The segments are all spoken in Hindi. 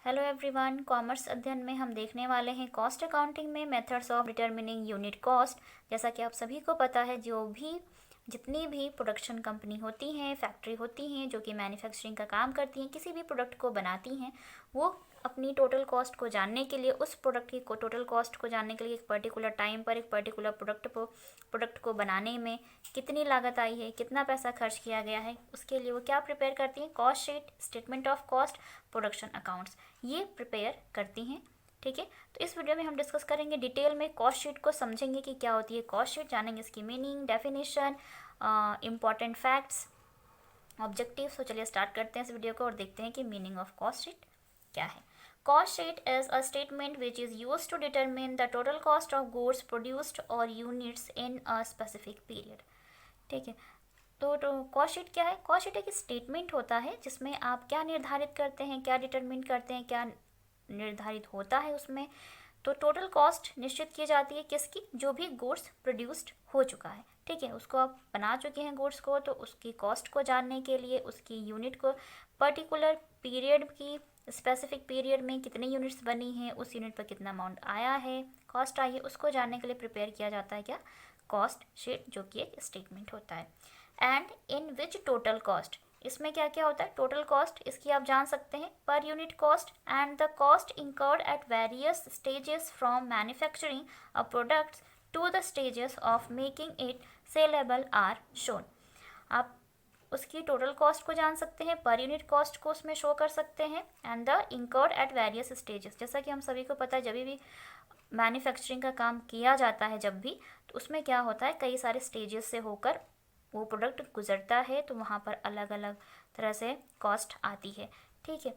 हेलो एवरीवन, कॉमर्स अध्ययन में हम देखने वाले हैं कॉस्ट अकाउंटिंग में methods of determining unit cost. जैसा कि आप सभी को पता है, जितनी भी प्रोडक्शन कंपनी होती हैं, फैक्ट्री होती हैं जो कि मैन्युफैक्चरिंग का काम करती हैं, किसी भी प्रोडक्ट को बनाती हैं, वो अपनी टोटल कॉस्ट को जानने के लिए, उस प्रोडक्ट की टोटल कॉस्ट को जानने के लिए एक पर्टिकुलर टाइम पर एक पर्टिकुलर प्रोडक्ट को बनाने में कितनी लागत आई है, कितना पैसा खर्च किया गया है, उसके लिए वो क्या प्रिपेयर करती हैं? Cost sheet, statement of cost, production accounts, ये प्रिपेयर करती हैं। ठीक है, तो इस वीडियो में हम डिस्कस करेंगे डिटेल में कॉस्ट शीट को, समझेंगे कि क्या होती है कॉस्ट शीट, जानेंगे इसकी meaning, definition, important facts, objectives. तो चलिए स्टार्ट करते हैं इस वीडियो को और देखते हैं कि मीनिंग ऑफ कॉस्ट शीट क्या है। Cost sheet is a statement which is used to determine the total cost of goods produced और units in a specific period. ठीक है, तो कॉस्ट शीट क्या है? कॉस्ट शीट एक स्टेटमेंट होता है जिसमें आप क्या निर्धारित करते हैं, क्या डिटरमिन करते हैं, क्या निर्धारित होता है उसमें। तो टोटल कॉस्ट निश्चित की जाती है किसकी? जो भी गुड्स प्रोड्यूस्ड हो चुका है। ठीक है, उसको आप बना चुके हैं गुड्स को, तो उसकी कॉस्ट को जानने के लिए, उसकी यूनिट को, पर्टिकुलर पीरियड की, स्पेसिफिक पीरियड में कितनी यूनिट्स बनी हैं, उस यूनिट पर कितना अमाउंट आया है, कॉस्ट आई है, उसको जानने के लिए प्रिपेयर किया जाता है क्या? कॉस्ट शीट, जो कि एक स्टेटमेंट होता है। And in which total cost, इसमें क्या क्या होता है? टोटल कॉस्ट, इसकी आप जान सकते हैं पर unit cost and the cost incurred at various stages from manufacturing a products to the stages of making it saleable are shown. आप उसकी टोटल कॉस्ट को जान सकते हैं, पर यूनिट कॉस्ट को उसमें शो कर सकते हैं, and the incurred at various stages. जैसा कि हम सभी को पता है, जब भी मैन्युफैक्चरिंग का काम किया जाता है, जब भी, तो उसमें क्या होता है, कई सारे स्टेजेस से होकर वो प्रोडक्ट गुजरता है, तो वहाँ पर अलग अलग तरह से कॉस्ट आती है। ठीक है,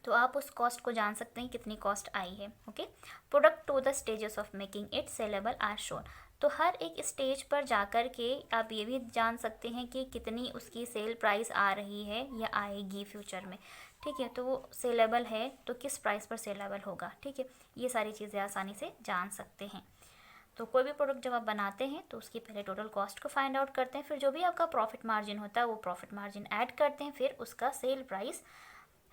तो आप उस कॉस्ट को जान सकते हैं कितनी कॉस्ट आई है। Okay, product to the stages of making it saleable are shown. तो हर एक स्टेज पर जाकर के आप ये भी जान सकते हैं कि कितनी उसकी सेल प्राइस आ रही है या आएगी फ्यूचर में। ठीक है, तो वो सेलेबल है तो किस प्राइस पर सेलेबल होगा। ठीक है, ये सारी चीज़ें आसानी से जान सकते हैं। तो कोई भी प्रोडक्ट जब आप बनाते हैं तो उसकी पहले टोटल कॉस्ट को फाइंड आउट करते हैं, फिर जो भी आपका प्रॉफिट मार्जिन होता है वो प्रॉफिट मार्जिन ऐड करते हैं, फिर उसका सेल प्राइस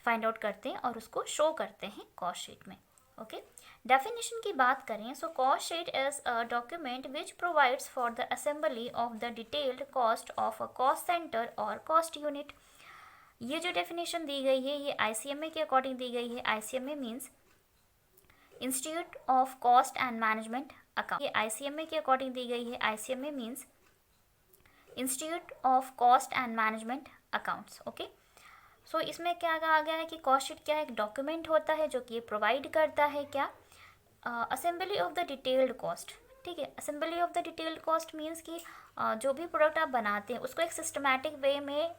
फाइंड आउट करते हैं और उसको शो करते हैं कॉस्ट शीट में। ओके, डेफिनेशन की बात करें, so cost sheet is a document which provides for the assembly of the detailed cost of a cost centre और कॉस्ट यूनिट। ये जो डेफिनेशन दी गई है, ये ICMA के अकॉर्डिंग दी गई है। ICMA means Institute of Cost and Management Account. ये ICMA के अकॉर्डिंग दी गई है। ICMA means Institute of Cost and Management Accounts. Okay, so इसमें क्या कहा गया है कि कॉस्ट शीट क्या है? एक डॉक्यूमेंट होता है जो कि ये प्रोवाइड करता है क्या? Assembly of the detailed cost. ठीक है, assembly of the detailed cost means कि जो भी प्रोडक्ट आप बनाते हैं उसको एक सिस्टमैटिक वे में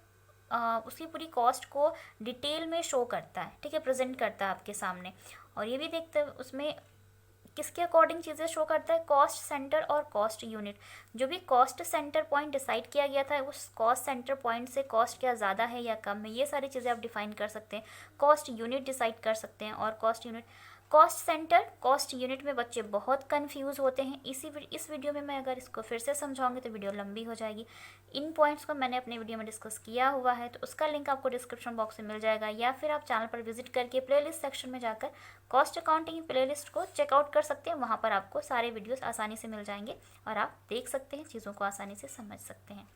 उसकी पूरी कॉस्ट को डिटेल में शो करता है। ठीक है, प्रेजेंट करता है आपके सामने। और ये भी देखते हैं उसमें किसके अकॉर्डिंग चीज़ें शो करता है? कॉस्ट सेंटर और कॉस्ट यूनिट। जो भी कॉस्ट सेंटर पॉइंट डिसाइड किया गया था, उस कॉस्ट सेंटर पॉइंट से कॉस्ट क्या ज़्यादा है या कम है, ये सारी चीज़ें आप डिफाइन कर सकते हैं। कॉस्ट यूनिट डिसाइड कर सकते हैं। और cost unit, cost centre, cost unit में बच्चे बहुत कंफ्यूज होते हैं। इस वीडियो में मैं अगर इसको फिर से समझाऊंगी तो वीडियो लंबी हो जाएगी। इन पॉइंट्स को मैंने अपने वीडियो में डिस्कस किया हुआ है, तो उसका लिंक आपको डिस्क्रिप्शन बॉक्स में मिल जाएगा, या फिर आप चैनल पर विजिट करके प्लेलिस्ट सेक्शन में जाकर कॉस्ट अकाउंटिंग प्लेलिस्ट को चेकआउट कर सकते हैं। वहाँ पर आपको सारे वीडियोस आसानी से मिल जाएंगे और आप देख सकते हैं, चीज़ों को आसानी से समझ सकते हैं।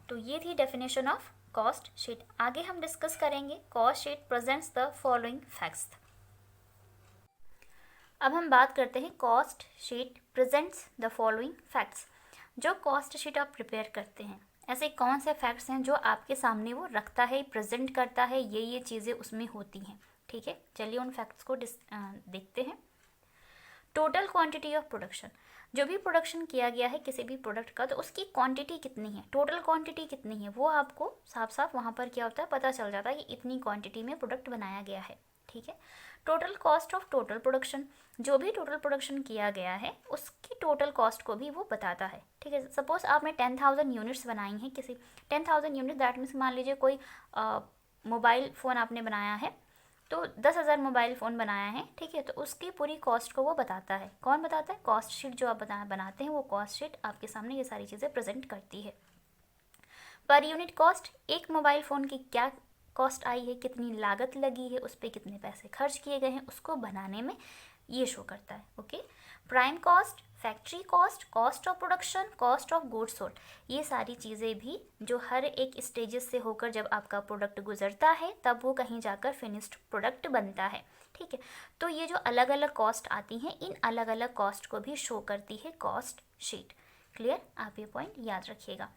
तो ये थी डेफिनेशन ऑफ कॉस्ट शीट। आगे हम डिस्कस करेंगे cost sheet presents the following facts. अब हम बात करते हैं cost sheet presents the following facts. जो कॉस्ट शीट आप प्रिपेयर करते हैं, ऐसे कौन से फैक्ट्स हैं जो आपके सामने वो रखता है, प्रेजेंट करता है, ये चीज़ें उसमें होती हैं। ठीक है, चलिए उन फैक्ट्स को देखते हैं। टोटल क्वांटिटी ऑफ प्रोडक्शन, जो भी प्रोडक्शन किया गया है किसी भी प्रोडक्ट का, तो उसकी क्वांटिटी कितनी है, टोटल क्वांटिटी कितनी है, वो आपको साफ साफ वहाँ पर क्या होता है, पता चल जाता है कि इतनी क्वांटिटी में प्रोडक्ट बनाया गया है। ठीक है, total cost of total production, जो भी टोटल प्रोडक्शन किया गया है उसकी टोटल कॉस्ट को भी वो बताता है। ठीक है, सपोज आपने 10,000 यूनिट्स बनाई हैं, किसी 10,000 यूनिट, दैट मीन्स मान लीजिए कोई मोबाइल फ़ोन आपने बनाया है, तो 10,000 मोबाइल फ़ोन बनाया है। ठीक है, तो उसकी पूरी कॉस्ट को वो बताता है। कौन बताता है? कॉस्ट शीट जो आप बनाते हैं, वो कॉस्ट शीट आपके सामने ये सारी चीज़ें प्रेजेंट करती है। पर यूनिट कॉस्ट, एक मोबाइल फ़ोन की क्या कॉस्ट आई है, कितनी लागत लगी है, उस पर कितने पैसे खर्च किए गए हैं, उसको बनाने में ये शो करता है। Okay, prime cost, factory cost, cost of production, cost of goods sold, ये सारी चीज़ें भी जो हर एक स्टेजेस से होकर जब आपका प्रोडक्ट गुजरता है तब वो कहीं जाकर फिनिश्ड प्रोडक्ट बनता है। ठीक है, तो ये जो अलग अलग कॉस्ट आती हैं, इन अलग अलग कॉस्ट को भी शो करती है कॉस्ट शीट। क्लियर, आप ये पॉइंट याद रखिएगा।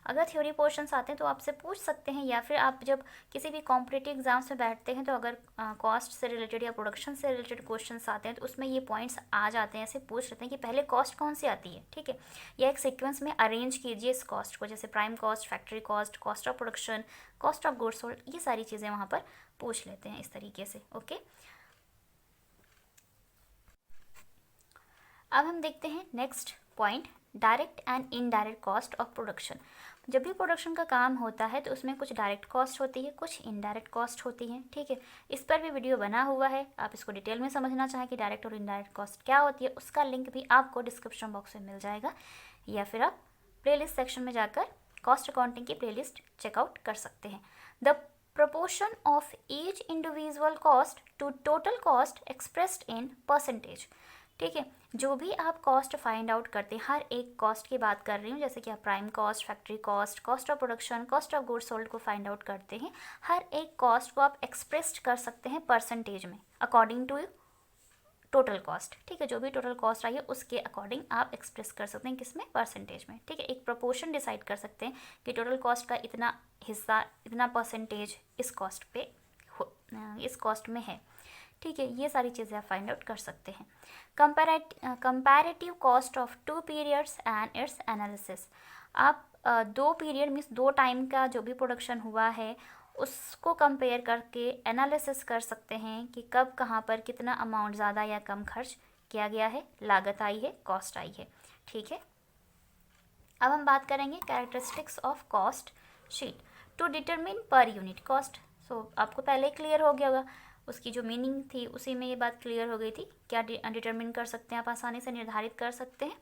अगर थ्योरी पोर्शंस आते हैं तो आपसे पूछ सकते हैं, या फिर आप जब किसी भी कॉम्पिटिटिव एग्जाम्स में बैठते हैं तो अगर कॉस्ट से रिलेटेड या प्रोडक्शन से रिलेटेड क्वेश्चंस आते हैं तो उसमें ये पॉइंट्स आ जाते हैं, ऐसे पूछ लेते हैं कि पहले कॉस्ट कौन सी आती है। ठीक है, या एक सीक्वेंस में अरेंज कीजिए इस कॉस्ट को, जैसे prime cost, factory cost, cost of production, cost of goods sold, ये सारी चीज़ें वहाँ पर पूछ लेते हैं इस तरीके से। ओके, अब हम देखते हैं next point, direct and indirect cost of production. जब भी प्रोडक्शन का काम होता है तो उसमें कुछ डायरेक्ट कॉस्ट होती है, कुछ इनडायरेक्ट कॉस्ट होती हैं। ठीक है, इस पर भी वीडियो बना हुआ है, आप इसको डिटेल में समझना चाहें कि डायरेक्ट और इनडायरेक्ट कॉस्ट क्या होती है, उसका लिंक भी आपको डिस्क्रिप्शन बॉक्स में मिल जाएगा, या फिर आप प्लेलिस्ट सेक्शन में जाकर कॉस्ट अकाउंटिंग की प्लेलिस्ट चेकआउट कर सकते हैं। The proportion of each individual cost to total cost expressed in percentage। ठीक है, जो भी आप कॉस्ट फाइंड आउट करते हैं, हर एक कॉस्ट की बात कर रही हूँ, जैसे कि आप prime cost, factory cost, cost of production, cost of goods sold को फाइंड आउट करते हैं, हर एक कॉस्ट को आप एक्सप्रेस कर सकते हैं परसेंटेज में, अकॉर्डिंग टू टोटल कॉस्ट। ठीक है, जो भी टोटल कॉस्ट आई है उसके अकॉर्डिंग आप एक्सप्रेस कर सकते हैं, किसमें, परसेंटेज में। ठीक है, एक प्रोपोर्शन डिसाइड कर सकते हैं कि टोटल कॉस्ट का इतना हिस्सा, इतना परसेंटेज इस कॉस्ट पे इस कॉस्ट में है। ठीक है, ये सारी चीज़ें आप फाइंड आउट कर सकते हैं। Comparative cost of 2 periods and it's analysis. आप 2 पीरियड मीन्स 2 टाइम का जो भी प्रोडक्शन हुआ है उसको कंपेयर करके एनालिसिस कर सकते हैं कि कब कहाँ पर कितना अमाउंट ज़्यादा या कम खर्च किया गया है, लागत आई है, कॉस्ट आई है। ठीक है, अब हम बात करेंगे characteristics of cost sheet to determine per unit cost. So आपको पहले क्लियर हो गया होगा, उसकी जो मीनिंग थी उसी में ये बात क्लियर हो गई थी। क्या डिटरमिन कर सकते हैं, आप आसानी से निर्धारित कर सकते हैं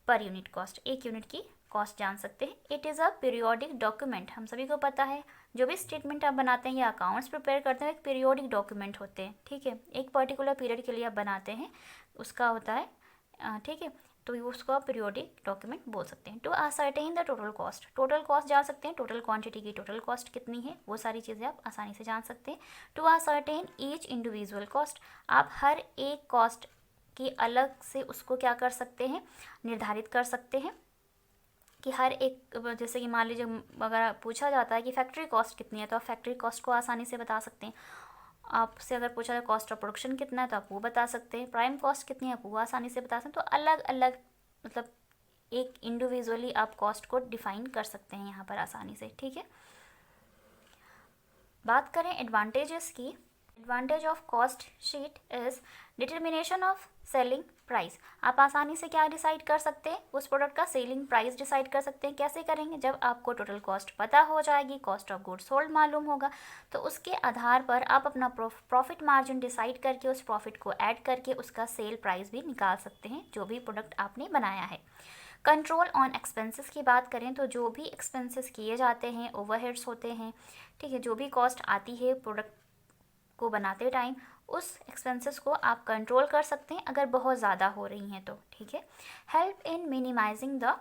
पर यूनिट कॉस्ट, एक यूनिट की कॉस्ट जान सकते हैं। It is a periodic document, हम सभी को पता है जो भी स्टेटमेंट आप बनाते हैं या अकाउंट्स प्रिपेयर करते हैं एक पीरियोडिक डॉक्यूमेंट होते हैं। ठीक है, एक पर्टिकुलर पीरियड के लिए आप बनाते हैं, उसका होता है, ठीक है, तो उसको आप पीरियोडिक डॉक्यूमेंट बोल सकते हैं। To ascertain the total cost, total cost जान सकते हैं, टोटल क्वांटिटी की टोटल कॉस्ट कितनी है, वो सारी चीज़ें आप आसानी से जान सकते हैं। To ascertain each individual cost, आप हर एक कॉस्ट की अलग से उसको क्या कर सकते हैं, निर्धारित कर सकते हैं कि हर एक, जैसे कि मान लीजिए अगर पूछा जाता है कि फैक्ट्री कॉस्ट कितनी है तो आप फैक्ट्री कॉस्ट को आसानी से बता सकते हैं। आपसे अगर पूछा जाए कॉस्ट ऑफ प्रोडक्शन कितना है तो आप वो बता सकते हैं, प्राइम कॉस्ट कितनी है आप वो आसानी से बता सकते हैं। तो अलग अलग मतलब एक इंडिविजुअली आप कॉस्ट को डिफाइन कर सकते हैं यहाँ पर आसानी से। ठीक है, बात करें एडवांटेजेस की। Advantage of cost sheet is determination of selling price. आप आसानी से क्या डिसाइड कर सकते हैं, उस प्रोडक्ट का सेलिंग प्राइस डिसाइड कर सकते हैं। कैसे करेंगे, जब आपको टोटल कॉस्ट पता हो जाएगी, कॉस्ट ऑफ गुड्स सोल्ड मालूम होगा, तो उसके आधार पर आप अपना प्रॉफिट मार्जिन डिसाइड करके उस प्रॉफिट को ऐड करके उसका सेल प्राइस भी निकाल सकते हैं जो भी प्रोडक्ट आपने बनाया है। कंट्रोल ऑन एक्सपेंसेस की बात करें तो जो भी एक्सपेंसेस किए जाते हैं, ओवरहेड्स होते हैं, ठीक है, जो भी कॉस्ट आती है प्रोडक्ट को बनाते टाइम, उस एक्सपेंसेस को आप कंट्रोल कर सकते हैं अगर बहुत ज़्यादा हो रही हैं तो। ठीक है, help in minimising the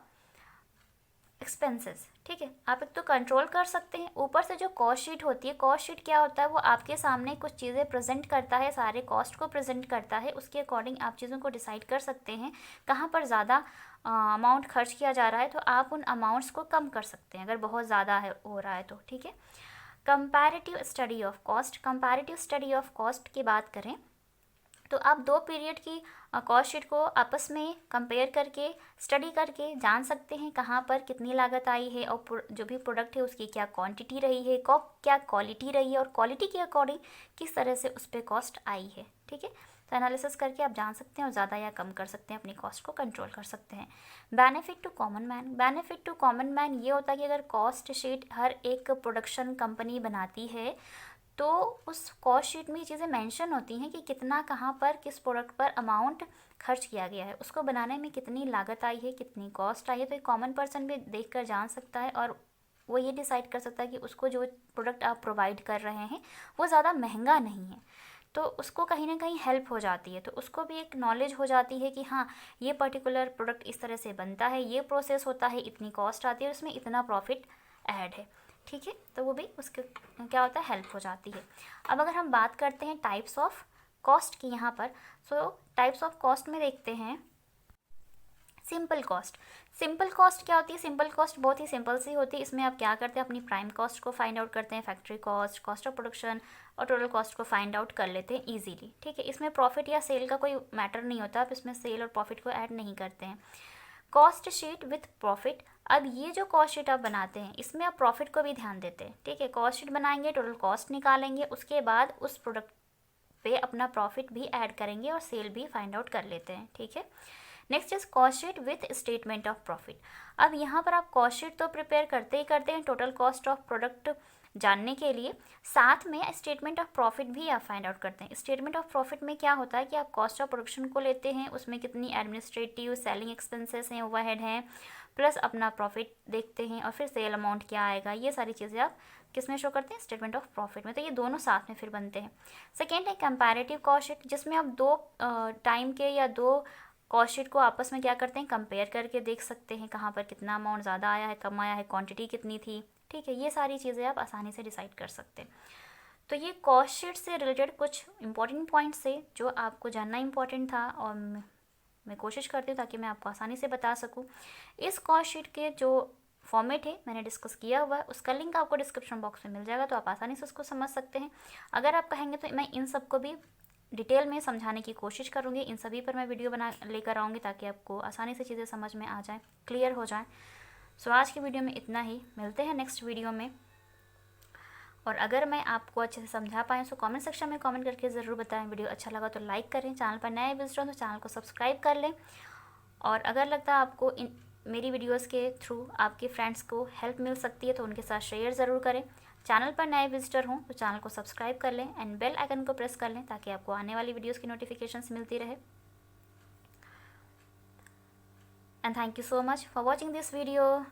expenses. ठीक है, आप एक तो कंट्रोल कर सकते हैं, ऊपर से जो कॉस्ट शीट होती है, कॉस्ट शीट क्या होता है, वो आपके सामने कुछ चीज़ें प्रेजेंट करता है, सारे कॉस्ट को प्रेजेंट करता है, उसके अकॉर्डिंग आप चीज़ों को डिसाइड कर सकते हैं कहाँ पर ज़्यादा अमाउंट खर्च किया जा रहा है तो आप उन अमाउंट्स को कम कर सकते हैं अगर बहुत ज़्यादा हो रहा है तो। ठीक है, comparative study of cost. Comparative study of cost की बात करें तो आप 2 पीरियड की कॉस्ट शीट को आपस में कंपेयर करके स्टडी करके जान सकते हैं कहाँ पर कितनी लागत आई है और जो भी प्रोडक्ट है उसकी क्या क्वांटिटी रही है, क्या क्वालिटी रही है और क्वालिटी के अकॉर्डिंग किस तरह से उस पर कॉस्ट आई है। ठीक है, तो एनालिसिस करके आप जान सकते हैं और ज़्यादा या कम कर सकते हैं, अपनी कॉस्ट को कंट्रोल कर सकते हैं। Benefit to common man. Benefit to common man ये होता है कि अगर कॉस्ट शीट हर एक प्रोडक्शन कंपनी बनाती है तो उस कॉस्ट शीट में ये चीज़ें मेंशन होती हैं कि कितना कहाँ पर किस प्रोडक्ट पर अमाउंट खर्च किया गया है, उसको बनाने में कितनी लागत आई है, कितनी कॉस्ट आई है, तो एक कॉमन पर्सन भी देखकर जान सकता है और वो ये डिसाइड कर सकता है कि उसको जो प्रोडक्ट आप प्रोवाइड कर रहे हैं वो ज़्यादा महंगा नहीं है, तो उसको कहीं ना कहीं हेल्प हो जाती है, तो उसको भी एक नॉलेज हो जाती है कि हाँ ये पर्टिकुलर प्रोडक्ट इस तरह से बनता है, ये प्रोसेस होता है, इतनी कॉस्ट आती है, उसमें इतना प्रॉफिट ऐड है। ठीक है, तो वो भी उसके क्या होता है, हेल्प हो जाती है। अब अगर हम बात करते हैं टाइप्स ऑफ कॉस्ट की यहाँ पर, सो टाइप्स ऑफ कॉस्ट में देखते हैं सिंपल कॉस्ट। सिंपल कॉस्ट क्या होती है? सिंपल कॉस्ट बहुत ही सिंपल सी होती है। इसमें आप क्या करते हैं, अपनी प्राइम कॉस्ट को फाइंड आउट करते हैं, factory cost, cost of production और टोटल कॉस्ट को फाइंड आउट कर लेते हैं इजीली। ठीक है, इसमें प्रॉफिट या सेल का कोई मैटर नहीं होता, आप इसमें सेल और प्रॉफिट को ऐड नहीं करते हैं। Cost sheet with profit. अब ये जो कॉस्ट शीट आप बनाते हैं इसमें आप प्रॉफिट को भी ध्यान देते हैं। ठीक है, कॉस्ट शीट बनाएंगे, टोटल कॉस्ट निकालेंगे, उसके बाद उस प्रोडक्ट पे अपना प्रॉफिट भी ऐड करेंगे और सेल भी फाइंड आउट कर लेते हैं। ठीक है, next is cost sheet with statement of profit. अब यहाँ पर आप कॉस्ट शीट तो प्रिपेयर करते ही करते हैं टोटल कॉस्ट ऑफ प्रोडक्ट जानने के लिए, साथ में स्टेटमेंट ऑफ प्रॉफिट भी आप फाइंड आउट करते हैं। स्टेटमेंट ऑफ प्रॉफिट में क्या होता है कि आप कॉस्ट ऑफ प्रोडक्शन को लेते हैं, उसमें कितनी एडमिनिस्ट्रेटिव सेलिंग एक्सपेंसेस हैं, ओवरहेड हैं, प्लस अपना प्रॉफिट देखते हैं और फिर सेल अमाउंट क्या आएगा, ये सारी चीज़ें आप किस में शो करते हैं, स्टेटमेंट ऑफ प्रॉफिट में। तो ये दोनों साथ में फिर बनते हैं। सेकेंड है कंपैरेटिव कॉस्ट शीट, जिसमें आप दो टाइम के या दो कॉस्ट शीट को आपस में क्या करते हैं, कंपेयर करके देख सकते हैं कहाँ पर कितना अमाउंट ज़्यादा आया है, कम आया है, क्वांटिटी कितनी थी। ठीक है, ये सारी चीज़ें आप आसानी से डिसाइड कर सकते हैं। तो ये कॉस्ट शीट से रिलेटेड कुछ इंपॉर्टेंट पॉइंट्स थे जो आपको जानना इंपॉर्टेंट था, और मैं कोशिश करती हूँ ताकि मैं आपको आसानी से बता सकूँ। इस कॉस्ट शीट के जो फॉर्मेट है मैंने डिस्कस किया हुआ है, उसका लिंक आपको डिस्क्रिप्शन बॉक्स में मिल जाएगा, तो आप आसानी से उसको समझ सकते हैं। अगर आप कहेंगे तो मैं इन सबको भी डिटेल में समझाने की कोशिश करूँगी, इन सभी पर मैं वीडियो बना लेकर आऊँगी ताकि आपको आसानी से चीज़ें समझ में आ जाएँ, क्लियर हो जाएँ। सो आज की वीडियो में इतना ही, मिलते हैं नेक्स्ट वीडियो में। और अगर मैं आपको अच्छे से समझा पाएँ तो कमेंट सेक्शन में कमेंट करके ज़रूर बताएं। वीडियो अच्छा लगा तो लाइक करें, चैनल पर नए विजिटर हो तो चैनल को सब्सक्राइब कर लें, और अगर लगता है आपको इन मेरी वीडियोस के थ्रू आपके फ्रेंड्स को हेल्प मिल सकती है तो उनके साथ शेयर ज़रूर करें। चैनल पर नए विजिटर हों तो चैनल को सब्सक्राइब कर लें एंड बेल आइकन को प्रेस कर लें ताकि आपको आने वाली वीडियोस की नोटिफिकेशंस मिलती रहे। And thank you so much for watching this video.